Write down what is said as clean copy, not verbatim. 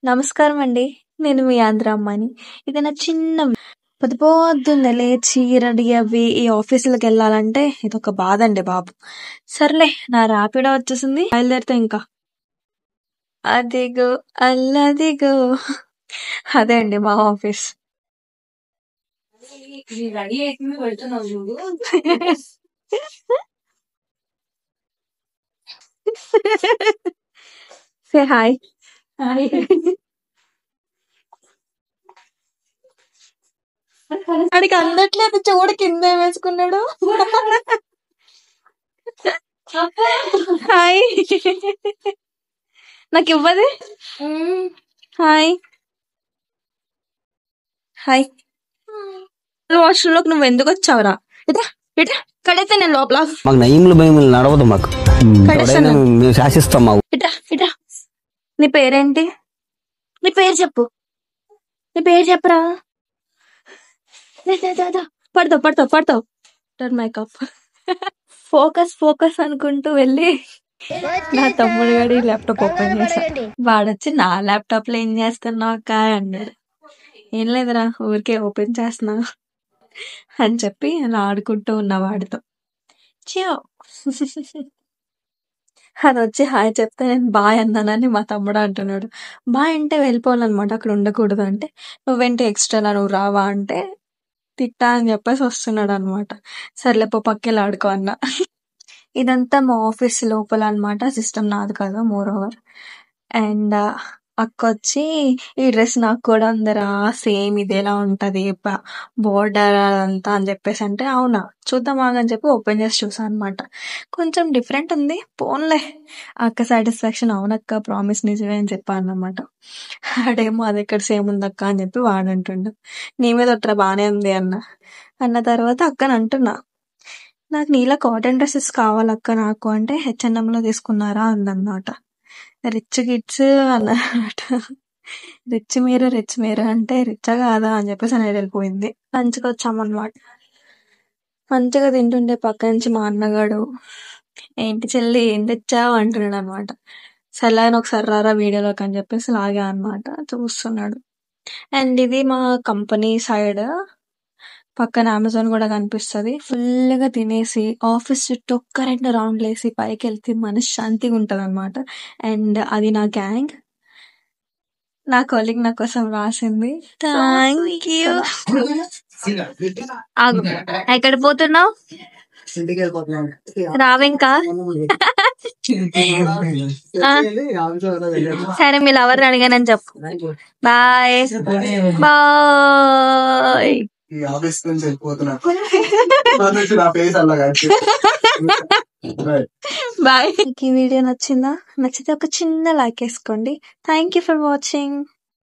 నమస్కారం అండి. నేను మీ ఆంధ్ర అమ్మాయిని. ఇది నా చిన్న పొద్దున్నే లేచి రెడీ అవ్వి ఈ ఆఫీసులకి వెళ్ళాలంటే ఇదొక బాధ అండి బాబు. సర్లే నా ర్యాపిడో వచ్చేసింది. బయలుదేరితే ఇంకా అదిగో అల్లదిగో అదే అండి మా ఆఫీస్. Say hi. వాడికి అందట్లేదు, చూడు కింద వేసుకున్నాడు. హాయ్. నాకు ఇవ్వదే. Hi hi. వాష్రూమ్ లోకి నువ్వు ఎందుకు వచ్చావురా? ఇట్రా ఇట్రా, కడైతే నేను లోపల మాకు నయములు భయములు నడవదు. మాకు కడేస్తాను. మేము శాసిస్తాం. మా ఇట్రా ఇట్రా. నీ పేరేంటి? నీ పేరు చెప్పు. నీ పేరు చెప్పరా. పడతావు పడతావు పడతావు. Turn makeup. ఫోకస్ అనుకుంటూ వెళ్ళి నా తమ్ముడు గడి ల్యాప్టాప్ ఓపెన్ చేశాడు. వాడొచ్చి నా ల్యాప్టాప్ లో ఏం చేస్తున్నావు అక్క అన్నాడు. ఏం లేదురా, ఊరికే ఓపెన్ చేస్తున్నా అని చెప్పి అలా ఆడుకుంటూ ఉన్న వాడితో. చియో. అది వచ్చి హాయ్ చెప్తే నేను బాయ్ అన్నానని మా తమ్ముడు అంటున్నాడు. బాయ్ అంటే వెళ్ళిపోవాలన్నమాట, అక్కడ ఉండకూడదు. అంటే నువ్వేంటి ఎక్స్ట్రా నువ్వు రావా అంటే తిట్టా అని చెప్పేసి వస్తున్నాడు అనమాట. సర్లే పో పక్కెళ్ళి ఆడుకో అన్న. ఇదంతా మా ఆఫీస్ లోపల అనమాట. సిస్టమ్ నాది కాదు మోర్ ఓవర్. అండ్ అక్క వచ్చి ఈ డ్రెస్ నాకు కూడా ఉందిరా, సేమ్ ఇదేలా ఉంటది బోర్డర్ అదంతా అని చెప్పేసి అంటే అవునా చూద్దాం ఆగని చెప్పి ఓపెన్ చేసి చూసా అనమాట. కొంచెం డిఫరెంట్ ఉంది, పోన్లే అక్క సాటిస్ఫాక్షన్. అవునక్క ప్రామిస్ నిజమే అని చెప్పాను అనమాట. ఆడేమో అది ఎక్కడ సేమ్ ఉందక్క అని చెప్పి వాడంటుండు. నీ మీద ఒట్రా బానే ఉంది అన్న తర్వాత అక్కని అంటున్నా, నాకు నీలా కాటన్ డ్రెస్సెస్ కావాలక్క నాకు అంటే H&M లో తీసుకున్నారా అందన్నమాట. రిచ్ కిడ్స్ అన్నమాట. రిచ్ మీరు అంటే రిచ్ కాదా అని చెప్పేసి అనేది వెళ్ళిపోయింది. లంచ్కి వచ్చామన్నమాట. మంచిగా తింటుంటే పక్క నుంచి మా అన్నగాడు ఏంటి చెల్లి ఏం తెచ్చావు అంటున్నాడు అనమాట. సర్లేని ఒకసారి రారా వీడియోలోకి అని చెప్పేసి లాగా అనమాట. చూస్తున్నాడు. అండ్ ఇది మా కంపెనీ సైడ్ పక్కన అమెజాన్ కూడా కనిపిస్తుంది. ఫుల్గా తినేసి ఆఫీస్ చుట్టూ ఒక్క 2 రౌండ్లు వేసి పైకి వెళ్తే మనశ్శాంతిగా ఉంటది అనమాట. అండ్ అది నా గ్యాంగ్. నా కొలీగ్ నా కోసం రాసింది. Thank you. ఎక్కడ పోతున్నావు? రావింకా. సరే మీ లవర్ అడిగానని చెప్పు. Bye bye. బాయ్. ఈ వీడియో నచ్చిందా? నచ్చితే ఒక చిన్న లైక్ వేసుకోండి. Thank you for watching.